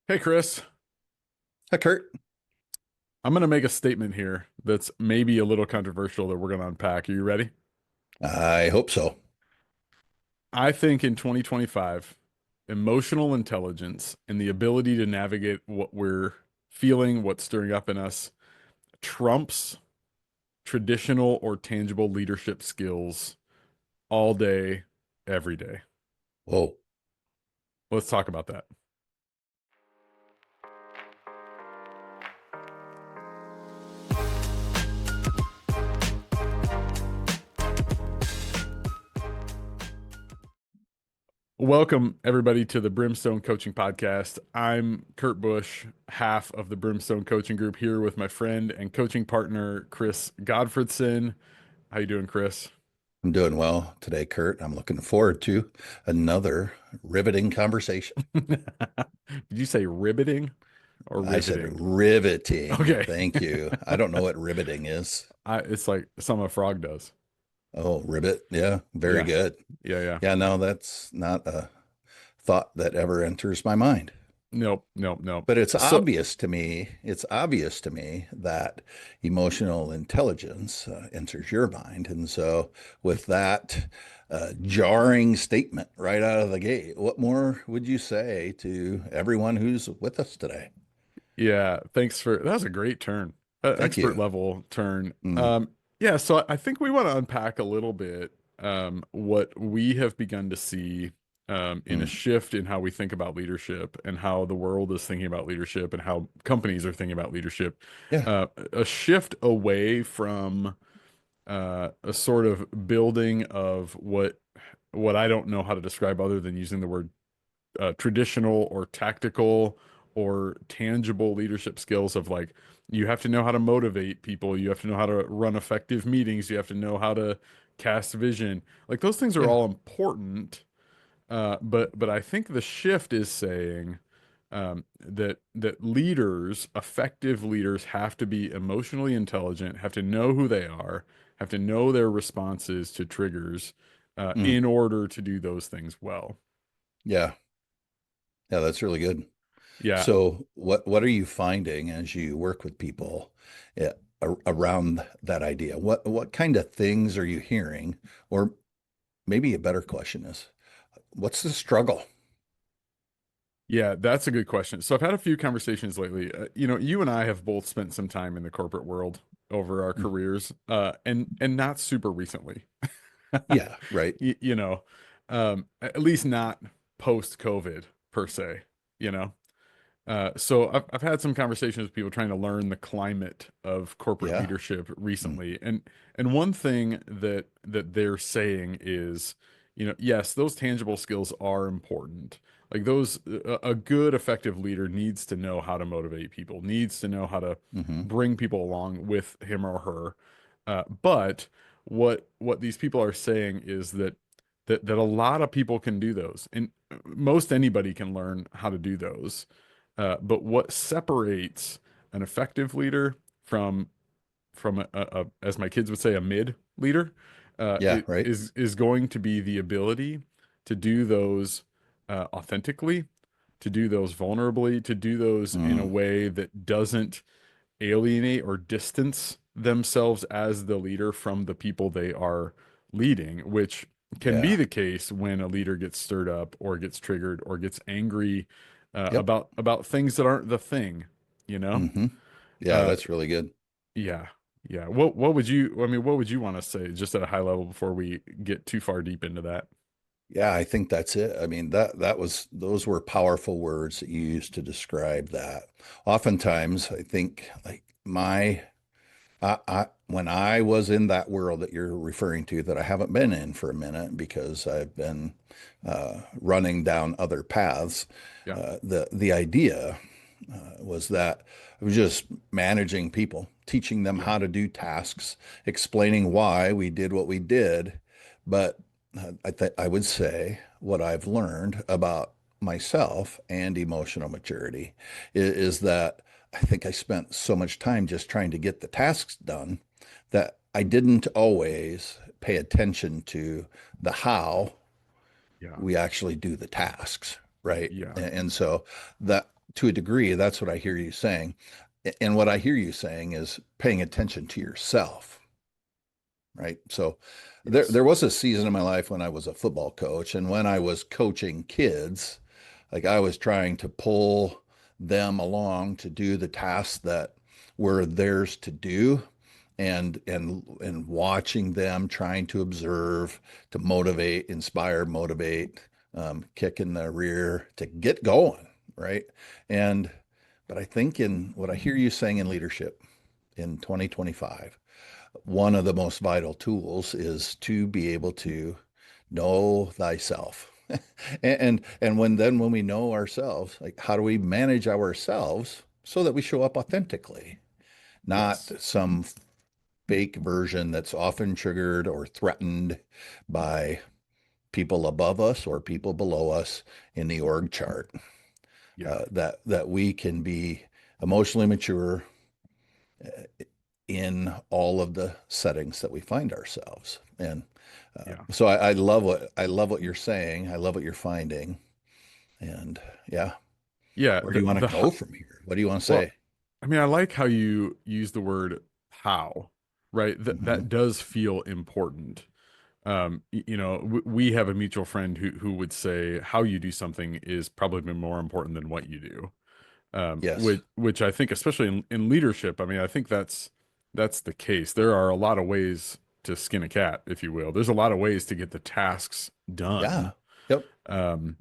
Hey, Chris, Hi, Kurt. I'm going to make a statement here that's maybe a little controversial that we're going to unpack. Are you ready? I hope so. I think in 2025, emotional intelligence and the ability to navigate what we're feeling, what's stirring up in us, trumps traditional or tangible leadership skills all day, every day. Whoa. Let's talk about that. Welcome, everybody, to the Brimstone Coaching Podcast. I'm Kurt Busch, half of the Brimstone Coaching Group, here with my friend and coaching partner, Chris Godfredson. How you doing, Chris? I'm doing well today, Kurt. I'm looking forward to another riveting conversation. Did you say ribbiting or I said riveting? riveting. Okay. Thank you. I don't know what riveting is. It's like something a frog does. Oh, rivet. Yeah, very Yeah. good. Yeah, yeah. Yeah, no, that's not a thought that ever enters my mind. Nope, nope, nope. But So, it's obvious to me that emotional intelligence enters your mind. And so, with that jarring statement right out of the gate, what more would you say to everyone who's with us today? yeah, that was a great turn. Thank Expert you. level turn. Mm, Yeah, so I think we want to unpack a little bit what we have begun to see in a mm. shift in how we think about leadership and how the world is thinking about leadership and how companies are thinking about leadership. Yeah. A shift away from a sort of building of what I don't know how to describe other than using the word traditional or tactical or tangible leadership skills of like you have to know how to motivate people, you have to know how to run effective meetings, you have to know how to cast vision. Like those things are Yeah. all important. But I think the shift is saying that leaders, effective leaders, have to be emotionally intelligent, have to know who they are, have to know their responses to triggers Mm. in order to do those things well. Yeah. Yeah, that's really good. Yeah, So, what are you finding as you work with people around that idea? What kind of things are you hearing? Or maybe a better question is, what's the struggle? Yeah, that's a good question. So I've had a few conversations lately. You and I have both spent some time in the corporate world over our Mm. careers, and not super recently. Yeah, right. You know, at least not post COVID per se. You know, so I've had some conversations with people trying to learn the climate of corporate Yeah. leadership Mm. recently, and one thing that they're saying is, yes, those tangible skills are important. Like those, a good, effective leader needs to know how to motivate people, needs to know how to Hmm. bring people along with him or her. But what these people are saying is that a lot of people can do those, and most anybody can learn how to do those. But what separates an effective leader from as my kids would say, a mid leader, Yeah, right. is going to be the ability to do those authentically, to do those vulnerably, to do those in a Mm. way that doesn't alienate or distance themselves as the leader from the people they are leading, which can be Yeah. the case when a leader gets stirred up or gets triggered or gets angry Yep. about things that aren't the thing, you know? Hmm. Yeah, Uh, that's really good. yeah, yeah. What would you? I mean, what would you want to say just at a high level before we get too far deep into that? Yeah, I think that's it. I mean, that was those were powerful words that you used to describe that. Oftentimes, I think like when I was in that world that you're referring to, that I haven't been in for a minute because I've been running down other paths. Yeah, The idea was that I was just managing people, teaching them yeah, how to do tasks, explaining why we did what we did. But I would say what I've learned about myself and emotional maturity is that I think I spent so much time just trying to get the tasks done that I didn't always pay attention to the how yeah, we actually do the tasks, right? yeah. And so that to a degree, that's what I hear you saying. And what I hear you saying is paying attention to yourself, right? So Yes. there was a season in my life when I was a football coach, and when I was coaching kids, like I was trying to pull them along to do the tasks that were theirs to do, and watching them, trying to observe, to motivate, inspire, motivate, kick in the rear to get going, right? And but I think in what I hear you saying in leadership in 2025, one of the most vital tools is to be able to know thyself. And when we know ourselves, like how do we manage ourselves so that we show up authentically, not Yes. some fake version that's often triggered or threatened by people above us or people below us in the org chart. Yeah. That we can be emotionally mature in all of the settings that we find ourselves. And Yeah. so I love what you're saying. I love what you're finding. And yeah, Yeah. where do you want to go from here? What do you want to Well, say? I mean, I like how you use the word how, right? That Hmm. does feel important. We have a mutual friend who would say how you do something is probably more important than what you do. Yes. Which I think, especially in leadership, I mean, I think that's the case. There are a lot of ways to skin a cat, if you will. There's a lot of ways to get the tasks done. Yeah. Yep. Um,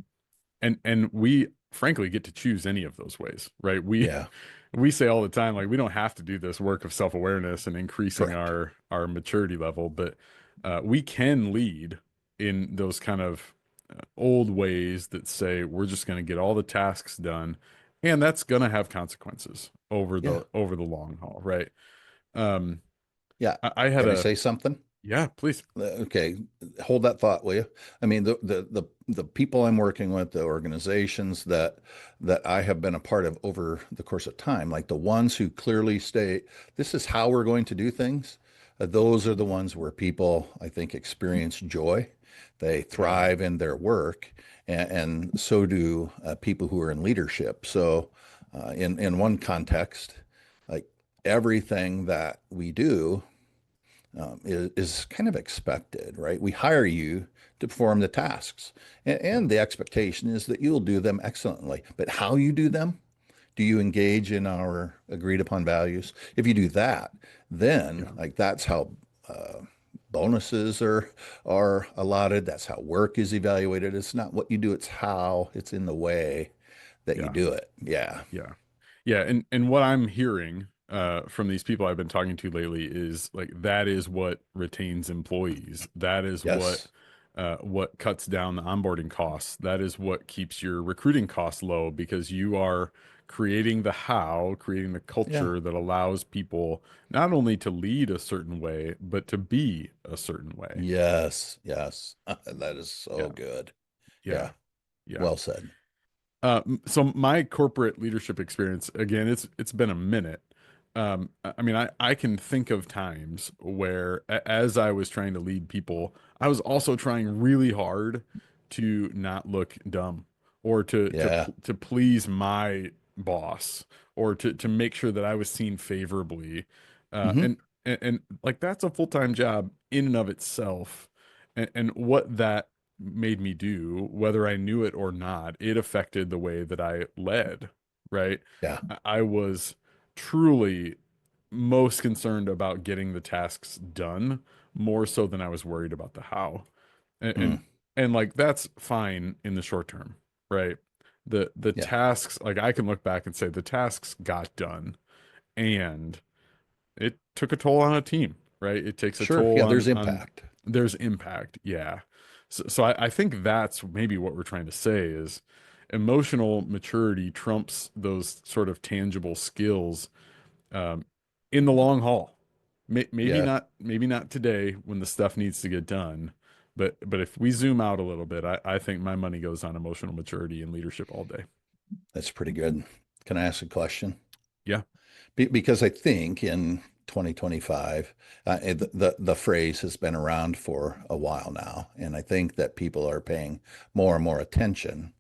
and we frankly get to choose any of those ways, right? We Yeah. we say all the time, like, we don't have to do this work of self-awareness and increasing Correct. our maturity level, but we can lead in those kind of old ways that say we're just going to get all the tasks done, and that's going to have consequences Yeah. over the long haul, right? um Yeah. I had Can I a say something? Yeah, please. Okay, hold that thought, will you? I mean, the people I'm working with, the organizations that I have been a part of over the course of time, like the ones who clearly state this is how we're going to do things, those are the ones where people, I think, experience joy. They Yeah. thrive in their work, and so do people who are in leadership. So, in one context, like everything that we do is kind of expected, right? We hire you to perform the tasks, Yeah. and the expectation is that you'll do them excellently. But how you do them, do you engage in our agreed upon values? If you do that, then Yeah. like that's how bonuses are allotted. That's how work is evaluated. It's not what you do; it's how. It's in the way that you Yeah. do it. Yeah. Yeah. Yeah, and what I'm hearing from these people I've been talking to lately is like that is what retains employees. That is Yes. what cuts down the onboarding costs. That is what keeps your recruiting costs low because you are creating the how, creating the Yeah. culture that allows people not only to lead a certain way, but to be a certain way. Yes. Yes. That is so Yeah. good. Yeah. Yeah. Yeah. Well said. So my corporate leadership experience, again, it's been a minute. I mean, I can think of times where, as I was trying to lead people, I was also trying really hard to not look dumb or Yeah. to please my boss or to make sure that I was seen favorably. Uh, Hmm. and, and like that's a full-time job in and of itself. And what that made me do, whether I knew it or not, it affected the way that I led, right? Yeah. I was truly most concerned about getting the tasks done more so than I was worried about the how. And Mm. like that's fine in the short term, right? The Yeah. tasks, like I can look back and say the tasks got done and it took a toll on a team, right? It takes a Sure. toll Yeah. There's on impact. there's impact. Yeah. So I think that's maybe what we're trying to say is emotional maturity trumps those sort of tangible skills um, in the long haul. Yeah. Maybe not today when the stuff needs to get done, but if we zoom out a little bit, I think my money goes on emotional maturity and leadership all day. That's pretty good. Can I ask a question? Yeah. Because I think in 2025, the phrase has been around for a while now, and I think that people are paying more and more attention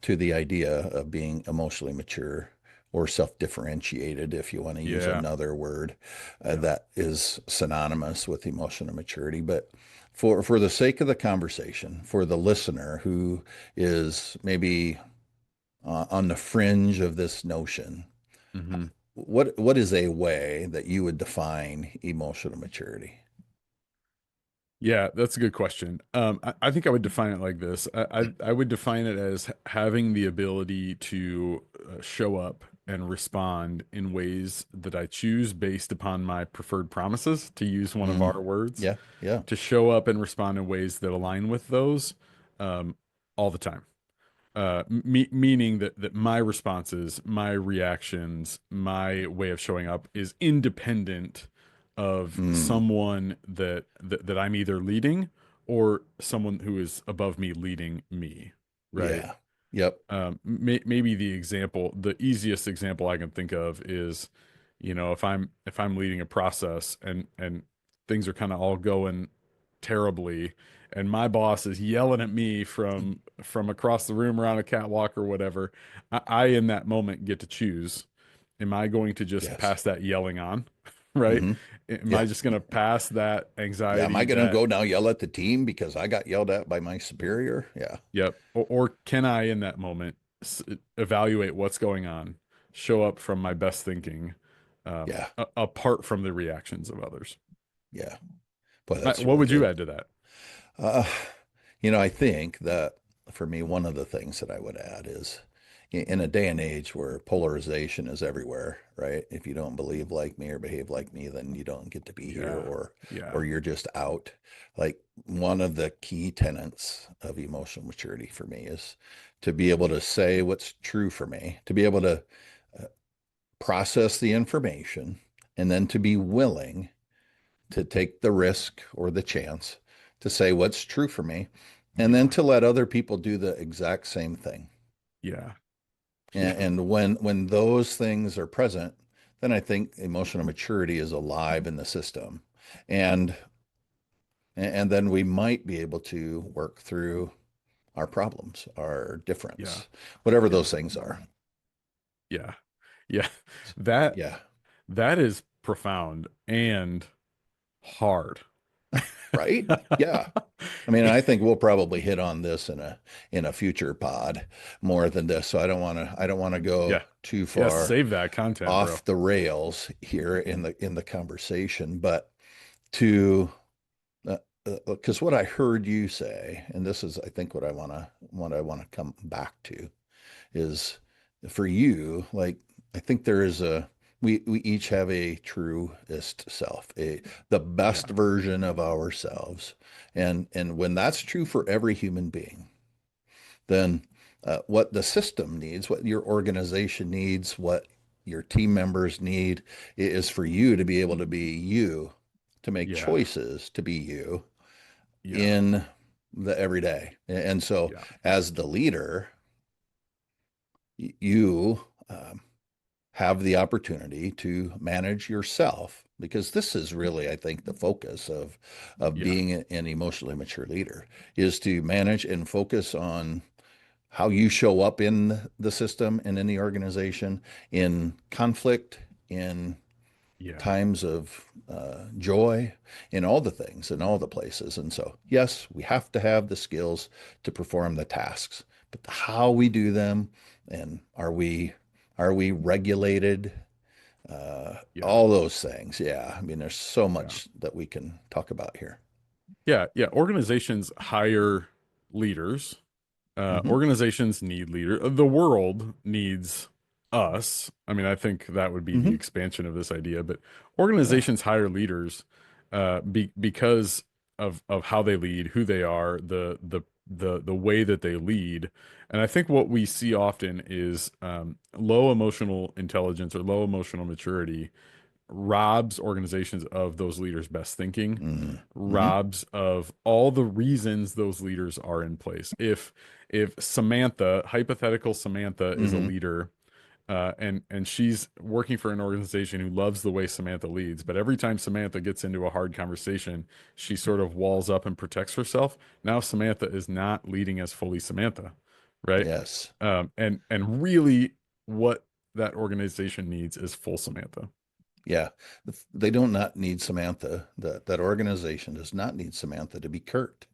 to the idea of being emotionally mature or self-differentiated, if you want to use Yeah. another word Yeah. that is synonymous with emotional maturity. But for the sake of the conversation, for the listener who is maybe on the fringe of this notion, Hmm. what is a way that you would define emotional maturity? Yeah, that's a good question. I think I would define it like this. I would define it as having the ability to show up and respond in ways that I choose based upon my preferred promises, to use one of Mm, our words, yeah, yeah. to show up and respond in ways that align with those um, all the time. Meaning that my responses, my reactions, my way of showing up is independent of Mm, someone that I'm either leading or someone who is above me leading me, right? yeah. Yep. Maybe the easiest example I can think of is, if I'm leading a process and things are kind of all going terribly, and my boss is yelling at me from across the room around a catwalk or whatever, I in that moment get to choose. Am I going to just Yes. pass that yelling on, right? Hmm. Am I Yeah. just going to pass that Yeah. Am I anxiety, going to that go now yell at the team because I got yelled at by my superior? Yeah. Yep. Or can I, in that moment, evaluate what's going on, show up from my best thinking, Yeah. apart from the reactions of others? Yeah. Boy, that's What really would you good. add to that? Uh, I think that for me, one of the things that I would add is in a day and age where polarization is everywhere, right? If you don't believe like me or behave like me, then you don't get to be here Yeah. or Yeah. you're just out. Like one of the key tenets of emotional maturity for me is to be able to say what's true for me, to be able to uh, process the information, and then to be willing to take the risk or the chance to say what's true for me, and then Yeah. to let other people do the exact same thing. Yeah. And, Yeah. and when those things are present, then I think emotional maturity is alive in the system, and and then we might be able to work through our problems, our Yeah. difference, whatever Yeah. those things are. Yeah. Yeah. That Yeah, that is profound and hard. right. Yeah. I mean, I think we'll probably hit on this in a future pod more than this. So I don't want to go Yeah. too Yeah. far Save that content, bro. off the rails here in the conversation, but to because what I heard you say, and this is I think what I want to come back to is for you, like I think there is a we each have a truest self, a the best Yeah. version of ourselves. And when that's true for every human being, then what the system needs, what your organization needs, what your team members need is for you to be able to be you, to make Yeah. choices to be you Yeah. in the everyday. And so Yeah. as the leader, you have the opportunity to manage yourself because this is really, I think, the focus of Yeah. being an emotionally mature leader is to manage and focus on how you show up in the system and in the organization, in conflict, in Yeah. times of joy, in all the things, in all the places. And so, yes, we have to have the skills to perform the tasks, but how we do them, and are we regulated? Yeah. All those things. Yeah, I mean, there's so Yeah. much that we can talk about here. Yeah. Yeah. Organizations hire leaders. Hmm. Organizations need leader. The world needs us. I mean, I think that would be the Hmm. expansion of this idea, but Yeah. organizations hire leaders because of how they lead, who they are, the way that they lead. And I think what we see often is low emotional intelligence or low emotional maturity robs organizations of those leaders' best thinking, Hmm. Hmm. robs of all the reasons those leaders are in place. If Samantha, hypothetical Samantha, is a Hmm. leader, and she's working for an organization who loves the way Samantha leads, but every time Samantha gets into a hard conversation, she sort of walls up and protects herself. Now Samantha is not leading as fully Samantha, right? Yes. And really what that organization needs is full Samantha. Yeah. They don't not need Samantha. That organization does not need Samantha to be curt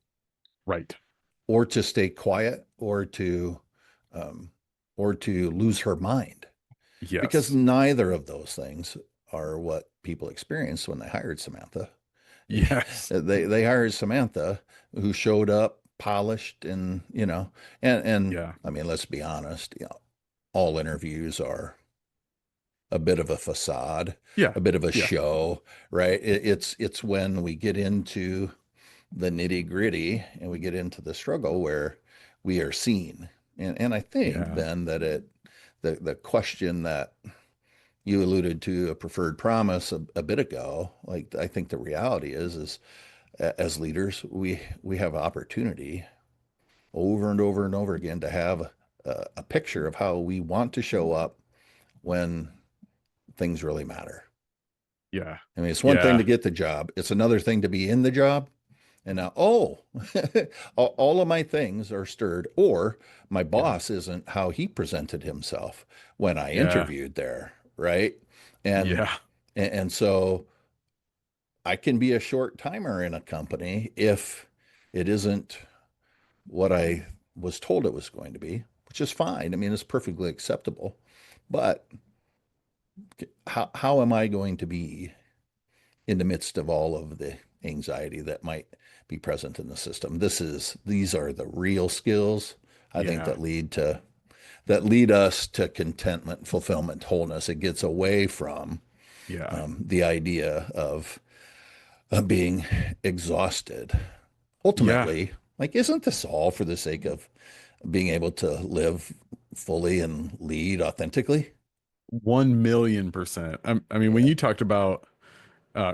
Right. or to stay quiet um, or to lose her mind, because Yes. neither of those things are what people experienced when they hired Samantha. Yes. They hired Samantha, who showed up polished, and and Yeah. I mean, let's be honest, all interviews are a bit of a facade, Yeah. a bit of a Yeah. show, right? It's when we get into the nitty gritty and we get into the struggle where we are seen. And I think, Yeah. Ben, that the question that you alluded to, a preferred promise, a bit ago, like, I think the reality is as leaders, we have opportunity over and over and over again to have a picture of how we want to show up when things really matter. Yeah. I mean, it's one thing to Yeah. get the job. It's another thing to be in the job. And now, oh, all of my things are stirred, or my Yeah. boss isn't how he presented himself when I Yeah. interviewed there, right? And Yeah. and so I can be a short timer in a company if it isn't what I was told it was going to be, which is fine. I mean, it's perfectly acceptable. But how am I going to be in the midst of all of the anxiety that might be present in the system? These are the real skills, I think, Yeah. that lead us to contentment, fulfillment, wholeness. It gets away from Yeah. the idea of being exhausted. Yeah. Ultimately, like, isn't this all for the sake of being able to live fully and lead authentically? 1,000,000%. I mean, when Yeah. you talked about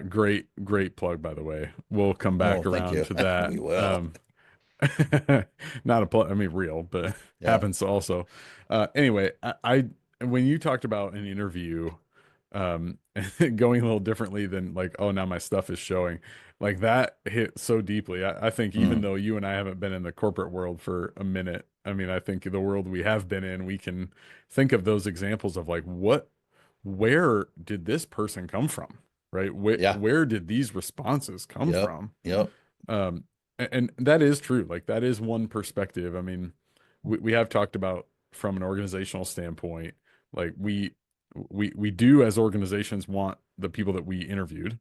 great plug, by the way. We'll come Oh, back thank around you. to that. We will. Not a plug, I mean real, but Yeah. happens also. Anyway, I when you talked about an interview going a little differently than like, oh, now my stuff is showing, like that hit so deeply. I think even Mm. though you and I haven't been in the corporate world for a minute, I mean, I think the world we have been in, we can think of those examples of like, where did this person come from? Right? Yeah. Where did these responses come Yep. from? Yep. And that is true. Like that is one perspective. I mean, we have talked about from an organizational standpoint, like we do as organizations want the people that we interviewed.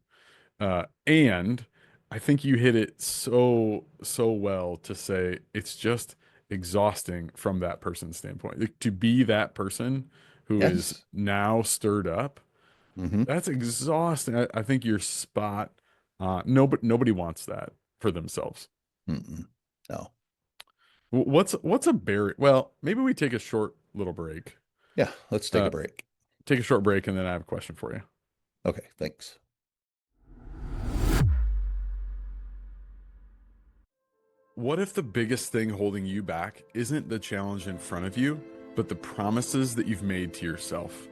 And I think you hit it so well to say it's just exhausting from that person's standpoint. Like, to be that person who is Yes. now stirred up, Hmm. that's exhausting. I think you're spot on. Nobody wants that for themselves. Mm-mm. No. What's a barrier? Well, maybe we take a short little break. Yeah. Let's take a Uh, break. take a short break, and then I have a question for you. Okay. Thanks. What if the biggest thing holding you back isn't the challenge in front of you, but the promises that you've made to yourself?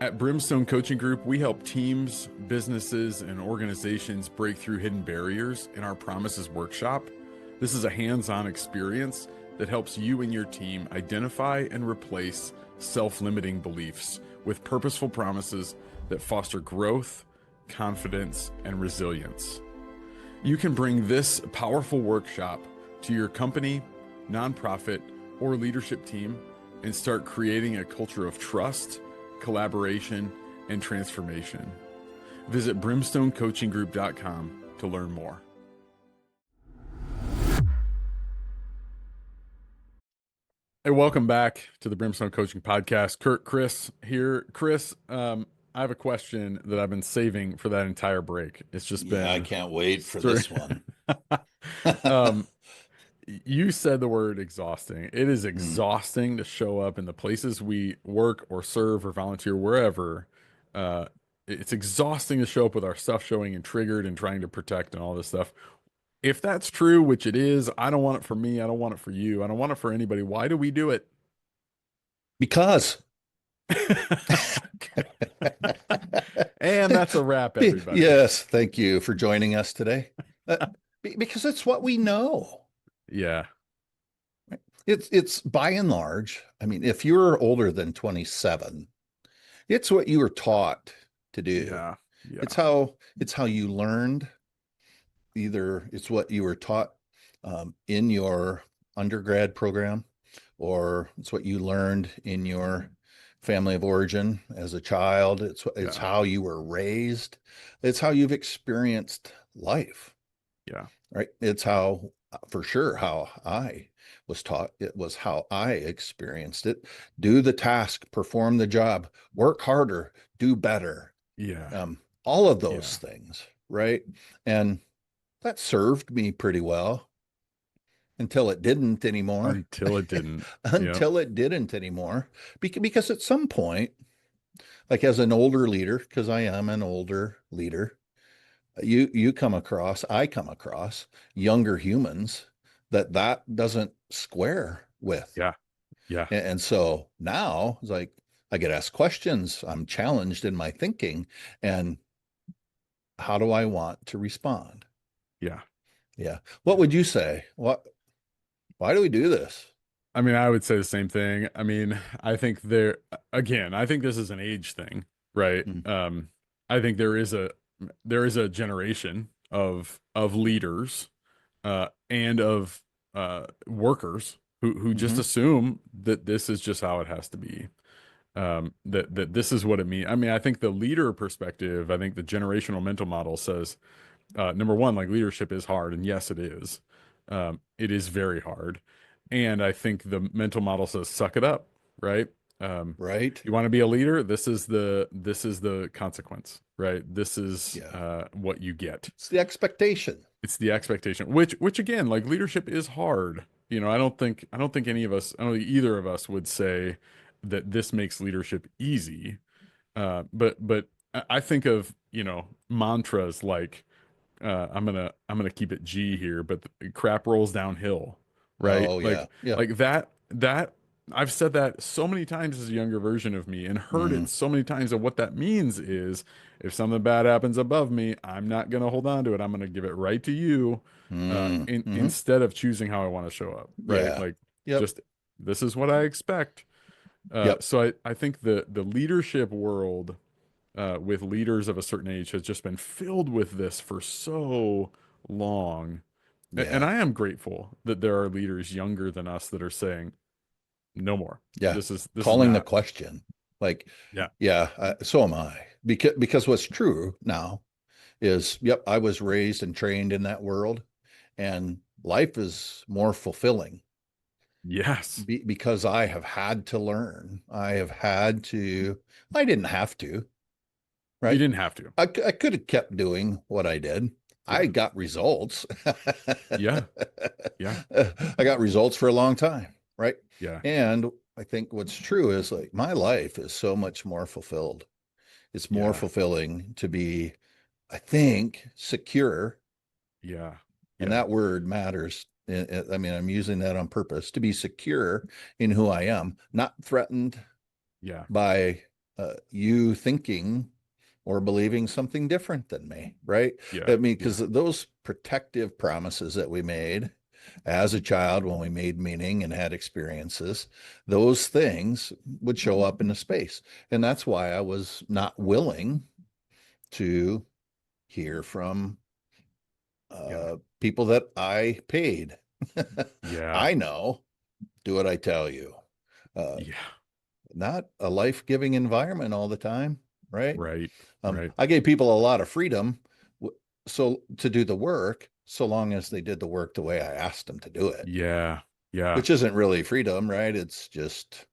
At Brimstone Coaching Group, we help teams, businesses, and organizations break through hidden barriers in our Promises Workshop. This is a hands-on experience that helps you and your team identify and replace self-limiting beliefs with purposeful promises that foster growth, confidence, and resilience. You can bring this powerful workshop to your company, nonprofit, or leadership team and start creating a culture of trust, collaboration, and transformation. Visit brimstonecoachinggroup.com to learn more. Hey, welcome back to the Brimstone Coaching Podcast. Chris here. Chris, I have a question that I've been saving for that entire break. It's just Yeah, I been can't wait for sort this one. of um, you said the word exhausting. It is Mm. exhausting to show up in the places we work or serve or volunteer wherever. Uh, it's exhausting to show up with our stuff showing and triggered and trying to protect and all this stuff. If that's true, which it is, I don't want it for me. I don't want it for you. I don't want it for anybody. Why do we do it? Because And that's a wrap, everybody. yes, thank you for joining us today. Because it's what we know. Yeah. It's by and large, I mean, if you're older than 27, it's what you were taught to do. Yeah. Yeah. It's how you learned. Either it's what you were taught in your undergrad program, or it's what you learned in your family of origin as a child. It's Yeah. how you were raised. It's how you've experienced life, Yeah. right? It's how, for sure, how I was taught. It was how I experienced it. Do the task, perform the job, work harder, do better. Yeah. Um, all of Yeah. those things, right? And that served me pretty well until it didn't anymore. Until it didn't. Yep. Until it didn't anymore. Because at some point, like as an older leader, because I am an older leader, I come across younger humans that doesn't square with. Yeah. Yeah. And so now it's like I get asked questions, I'm challenged in my thinking, and how do I want to respond? Yeah. Yeah. What Yeah. would you say? Why do we do this? I mean, I would say the same thing. I mean, I think again, I think this is an age thing, right? Mm, I think there is a generation of leaders and of workers who just mhm. assume that this is just how it has to be. That this is what it means. I mean, I think the leader perspective, I think the generational mental model says, number one, like leadership is hard, and yes, it is. It is very hard, and I think the mental model says, suck it up, right? Right? You want to be a leader, this is the consequence, right? This is Yeah. what you get. It's the expectation. It's the expectation, which again, like leadership is hard. I don't think any of us, I don't think either of us would say that this makes leadership easy. But I think of, mantras like I'm gonna keep it G here, but the crap rolls downhill, right? Oh Like yeah. Yeah. like that I've said that so many times as a younger version of me and heard it Mm, so many times. And what that means is if something bad happens above me, I'm not gonna hold on to it. I'm gonna give it right to you, mhm. instead of choosing how I want to show up, right? Yeah. Like Yep. just this is what I expect. Yep. So I think the leadership world with leaders of a certain age has just been filled with this for so long. And Yeah. I am grateful that there are leaders younger than us that are saying, no more. Yeah. This is Calling the not. question. Like, Yeah. yeah, so am I. Because what's true now is, yep, I was raised and trained in that world, and life is more fulfilling Yes. because I have had to learn. I didn't have to, You right? didn't have to. I could have kept doing what I did. I Yeah. got results. Yeah. Yeah. I got results for a long time, right? Yeah. And I think what's true is like my life is so much more fulfilled. It's more Yeah. fulfilling to be, I think, secure. Yeah. And Yeah. that word matters. I mean, I'm using that on purpose to be secure in who I am, not threatened Yeah. by you thinking or believing something different than me, right? Yeah. I mean, because Yeah. those protective promises that we made as a child when we made meaning and had experiences, those things would show up in the space. And that's why I was not willing to hear from Yeah. people that I paid. Yeah. I know, do what I tell you. Uh, Yeah. Not a life-giving environment all the time, right? Right. Right. I gave people a lot of freedom so to do the work, so long as they did the work the way I asked them to do it, Yeah. Yeah. which isn't really freedom, right? It's just,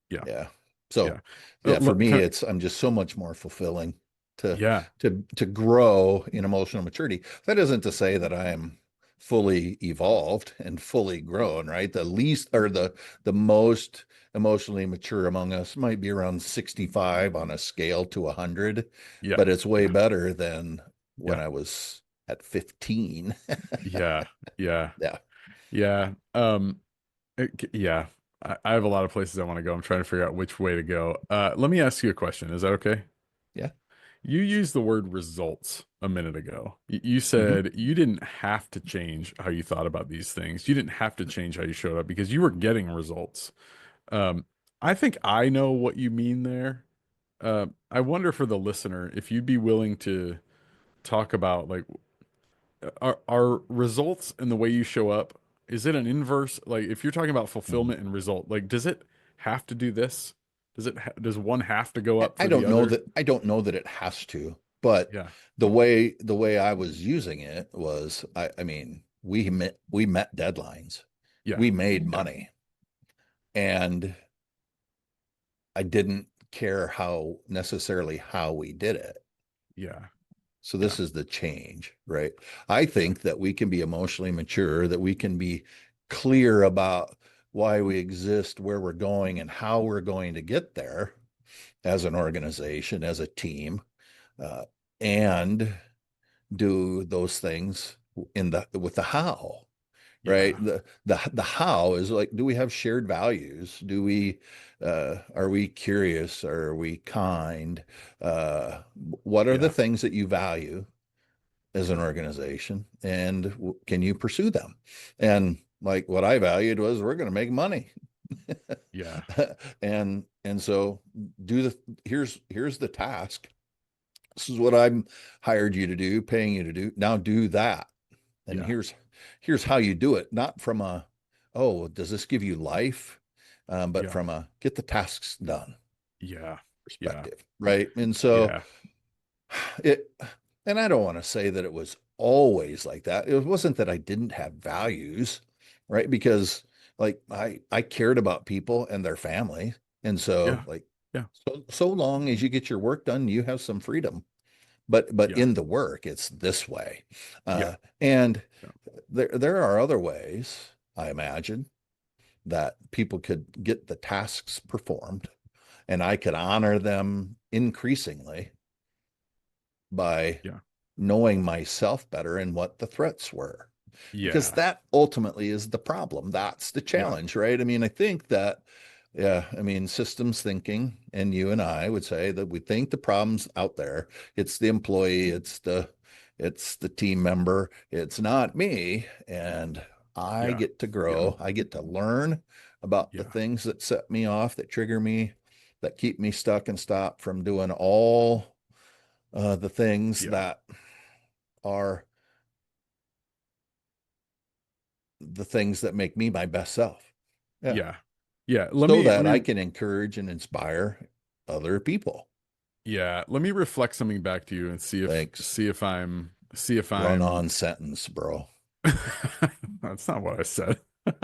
Yeah. yeah. Yeah. So yeah, for me, Can I'm just so much more fulfilling to yeah. to grow in emotional maturity. That isn't to say that I am fully evolved and fully grown, right? The least or the most emotionally mature among us might be around 65 on a scale to 100, Yeah. but it's way Yeah. better than when Yeah. I was at 15. Yeah. Yeah. Yeah. Yeah. Yeah. I have a lot of places I want to go. I'm trying to figure out which way to go. Let me ask you a question. Is that okay? Yeah. You used the word results a minute ago. You Mhm. said you didn't have to change how you thought about these things. You didn't have to change how you showed up because you were getting results. Um, I think I know what you mean there. I wonder for the listener if you'd be willing to talk about like are results and the way you show up, is it an inverse? Like if you're talking about Mhm. fulfillment and result, like does it have to do this? Does one have to go up I for the don't know other? that I don't know that it has to, but Yeah. the way I was using it was I mean, we met deadlines. Yeah. We made Yeah. money, and I didn't care how necessarily how we did it. Yeah. So Yeah. this is the change, right? I Yeah. think that we can be emotionally mature, that we can be clear about why we exist, where we're going, and how we're going to get there as an organization, as a team, uh, and do those things in the with the how, right? Yeah. The how is like, do we have shared values? Do we are we curious? Are we kind? Uh, what are the Yeah. things that you value as an organization, and can you pursue them? And like what I valued was we're going to make money. Yeah. And so do the here's the task. This is what I'm hired you to do, paying you to do. Now do that. And Yeah. here's how you do it, not from a, oh, does this give you life? But Yeah. from a get the tasks done Yeah. Yeah. perspective, right? And so Yeah. it, and I don't want to say that it was always like that. It wasn't that I didn't have values, right? Because like I cared about people and their family. And so Yeah. like Yeah. so long as you get your work done, you have some freedom. But Yeah. in the work, it's this way. Yeah. And Yeah. there are other ways, I imagine, that people could get the tasks performed, and I could honor them increasingly by Yeah. knowing myself better and what the threats were. Because Yeah. that ultimately is the problem. That's the Yeah. challenge, right? I mean, I think that, yeah, I mean, systems thinking, and you and I would say that we think the problem's out there. It's the employee, it's the team member, it's not me. And I Yeah. get to Yeah. grow, I get to learn about the Yeah. things that set me off, that trigger me, that keep me stuck and stop from doing all the things Yeah. that are the things that make me my best self. Yeah. Yeah. Yeah. So Let that I me can encourage and inspire other people. yeah, let me reflect something back to you and Thanks. see if Run I'm on sentence, bro. that's not what I said.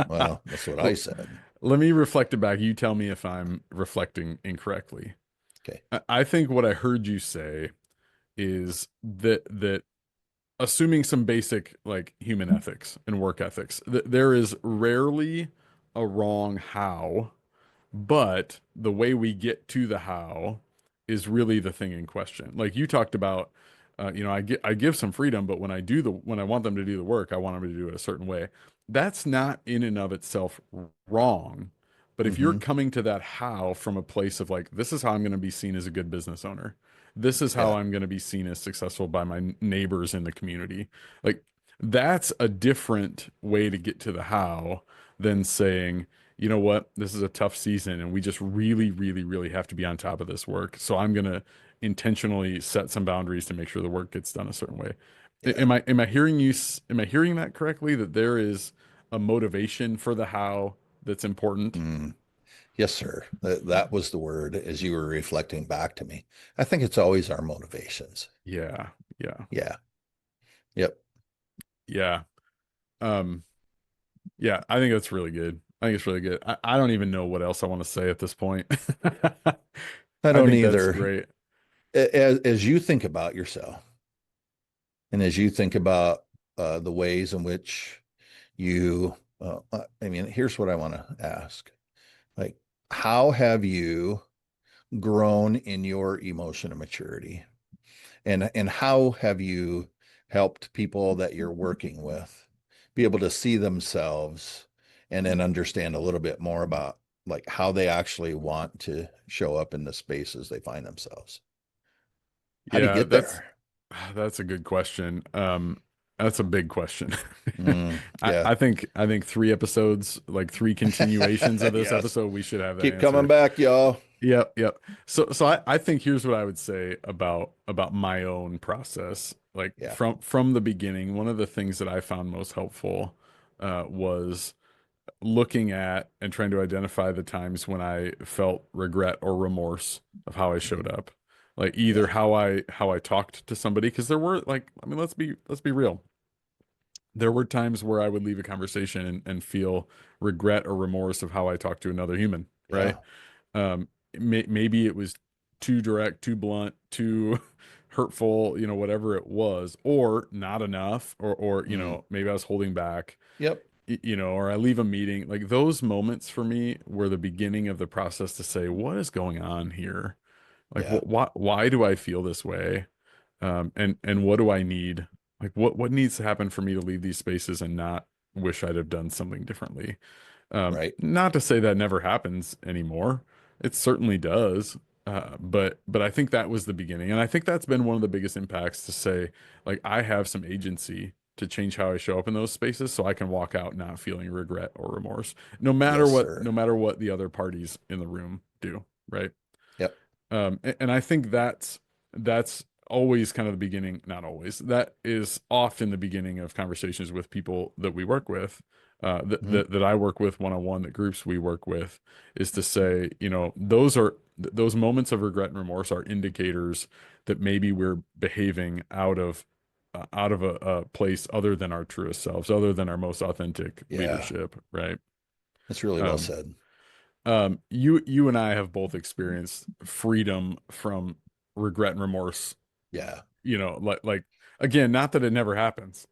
Well, that's what I L- said. Let me reflect it back. You tell me if I'm reflecting incorrectly. Okay. I think what I heard you say is that assuming some basic like human ethics and work ethics, there is rarely a wrong how, but the way we get to the how is really the thing in question. Like you talked about, I give some freedom, but when I want them to do the work, I want them to do it a certain way. That's not in and of itself wrong. But if you're Mm-hmm. coming to that how from a place of like, this is how I'm going to be seen as a good business owner. This is how Yeah. I'm going to be seen as successful by my neighbors in the community. Like that's a different way to get to the how than saying, you know what, this is a tough season and we just really, really, really have to be on top of this work. So I'm going to intentionally set some boundaries to make sure the work gets done a certain way. Yeah. Am I hearing am I hearing that correctly? That there is a motivation for the how that's important? Mm. Yes, sir. That was the word as you were reflecting back to me. I think it's always our motivations. Yeah. Yeah. Yeah. Yep. Yeah. Um, yeah, I think that's really good. I think it's really good. I don't even know what else I want to say at this point. I I don't think that's either. great. As you think about yourself, and as you think about the ways in which I mean, here's what I want to ask. Like, how have you grown in your emotional maturity? And how have you helped people that you're working with be able to see themselves and then understand a little bit more about like how they actually want to show up in the spaces they find themselves? How do you Yeah, get there? that's a good question. That's a big question. Yeah. I think 3 episodes, like 3 continuations of this Yes. episode, we should have that Keep coming answer. back, y'all. Yep, yep. So I think here's what I would say about my own process. Like Yeah. from the beginning, one of the things that I found most helpful was looking at and trying to identify the times when I felt regret or remorse of how I showed up. Like either Yeah. how I talked to somebody, because there were like, I mean, let's be real. There were times where I would leave a conversation and feel regret or remorse of how I talked to another human, right? Yeah. Maybe it was too direct, too blunt, too hurtful, whatever it was, or not enough, or Mm. maybe I was holding back, Yep. or I leave a meeting. Like those moments for me were the beginning of the process to say, what is going on here? Like, Yeah. why do I feel this way? And what do I need? Like, what needs to happen for me to leave these spaces and not wish I'd have done something differently? Right. Not to say that never happens anymore. It certainly does. But I think that was the beginning. And I think that's been one of the biggest impacts to say, like, I have some agency to change how I show up in those spaces so I can walk out not feeling regret or remorse, Yes, sir. no matter what the other parties in the room do, right? Yep. And I think that's always kind of the beginning, not always. That is often the beginning of conversations with people that we work with, Mhm. that I work with one on one, that groups we work with, is to say, those moments of regret and remorse are indicators that maybe we're behaving out of a place other than our truest selves, other than our most authentic Yeah. leadership, right? That's really well Um, said. you and I have both experienced freedom from regret and remorse, Yeah. like again, not that it never happens,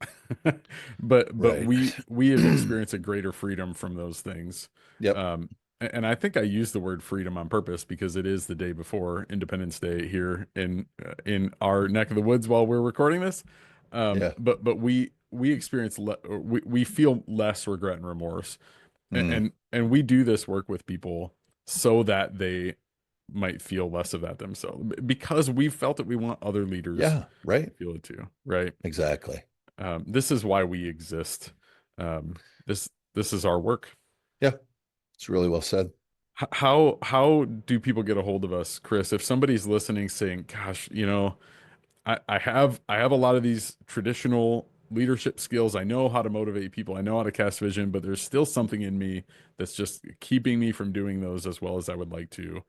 but Right. we have experienced a greater freedom from those things. Yep. And I think I use the word freedom on purpose because it is the day before Independence Day here in our neck of the woods while we're recording this. Yeah. But we experience we feel less regret and remorse, Mm. and we do this work with people so that they might feel less of that themselves, because we felt that we want other leaders Yeah. Right. to feel it too, right? Exactly. This is why we exist. This is our work. Yeah. It's really well said. How do people get a hold of us, Chris? If somebody's listening saying, gosh, I have a lot of these traditional leadership skills. I know how to motivate people. I know how to cast vision, but there's still something in me that's just keeping me from doing those as well as I would like to.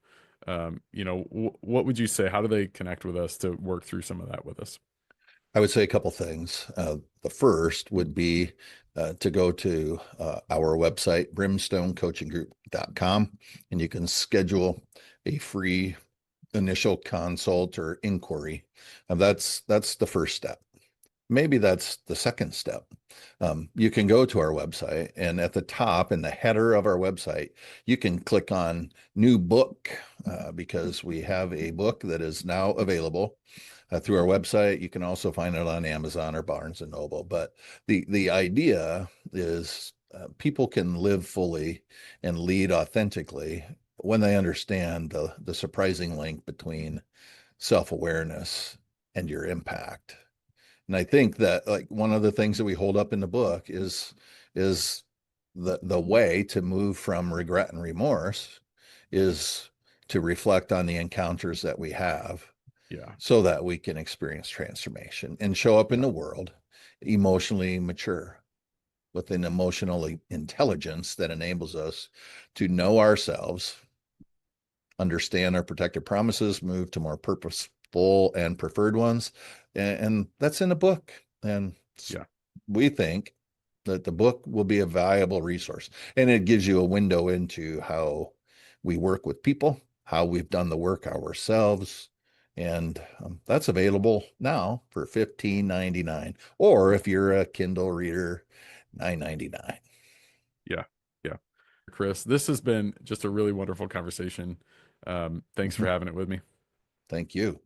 What would you say? How do they connect with us to work through some of that with us? I would say a couple things. The first would be to go to our website, brimstonecoachinggroup.com, and you can schedule a free initial consult or inquiry. And that's the first step. Maybe that's the second step. You can go to our website, and at the top in the header of our website, you can click on new book because we have a book that is now available through our website. You can also find it on Amazon or Barnes and Noble. But the idea is people can live fully and lead authentically when they understand the surprising link between self-awareness and your impact. And I think that like one of the things that we hold up in the book is the way to move from regret and remorse is to reflect on the encounters that we have Yeah, so that we can experience transformation and show up in yeah, the world emotionally mature with an emotional intelligence that enables us to know ourselves, understand our protected promises, move to more purposeful and preferred ones. And that's in the book. And yeah, we think that the book will be a valuable resource. And it gives you a window into how we work with people, how we've done the work ourselves. And that's available now for $15.99. Or if you're a Kindle reader, $9.99. yeah, yeah. Chris, this has been just a really wonderful conversation. Thanks for Mhm. having it with me. Thank you.